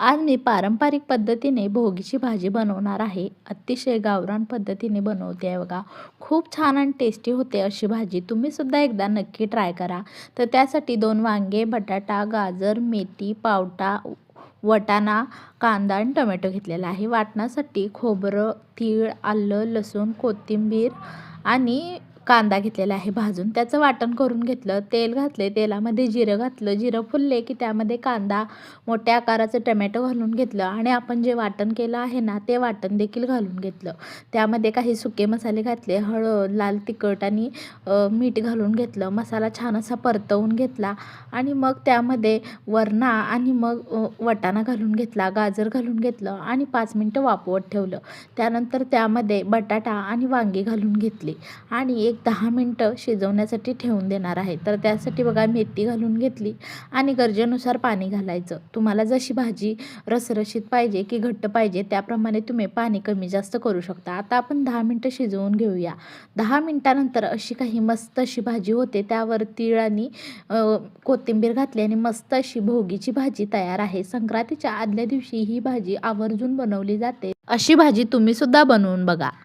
आज मी पारंपरिक पद्धतीने भोगीची भाजी बनवणार आहे. अतिशय गावरान पद्धतीने बनवते आहे बघा. खूप छान आणि टेस्टी होते अशी भाजी. तुम्ही सुद्धा एकदा नक्की ट्राय करा. तर त्यासाठी 2 वांगे, बटाटा, गाजर, मेथी, पावटा, वाटाणा, कांदा आणि टोमॅटो घेतलेला आहे. वाटणासाठी खोबरं, तीळ, आलं, लसूण, कोथिंबीर आणि कांदा घेतलेला आहे भाजून. त्याचं वाटण करून घेतलं. तेल घातले, तेलामध्ये जिरं घातलं. जिरं फुलले की त्यामध्ये कांदा, मोठ्या आकाराचं टोमॅटो घालून घेतलं आणि आपण जे वाटण केलं आहे ना, ते वाटण देखील घालून घेतलं. त्यामध्ये काही सुके मसाले घातले, हळद, लाल तिखट आणि मीठ घालून घेतलं. मसाला छान असा परतवून घेतला आणि मग त्यामध्ये वरणा आणि मग वाटाणा घालून घेतला, गाजर घालून घेतलं आणि 5 मिनिटं वाफवत ठेवलं. त्यानंतर त्यामध्ये बटाटा आणि वांगी घालून घेतली आणि एक 10 मिनिटं शिजवण्यासाठी ठेवून देणार आहे. तर त्यासाठी बघा मेथी घालून घेतली आणि गरजेनुसार पाणी घालायचं. तुम्हाला जशी भाजी रसरशीत पाहिजे की घट्ट पाहिजे त्याप्रमाणे तुम्ही पाणी कमी जास्त करू शकता. आता आपण 10 मिनिटं शिजवून घेऊया. 10 मिनिटानंतर अशी काही मस्त अशी भाजी होते. त्यावर तीळ आणि कोथिंबीर घातली आणि मस्त अशी भोगीची भाजी तयार आहे. संक्रांतीच्या आदल्या दिवशी ही भाजी आवर्जून बनवली जाते. अशी भाजी तुम्ही सुद्धा बनवून बघा.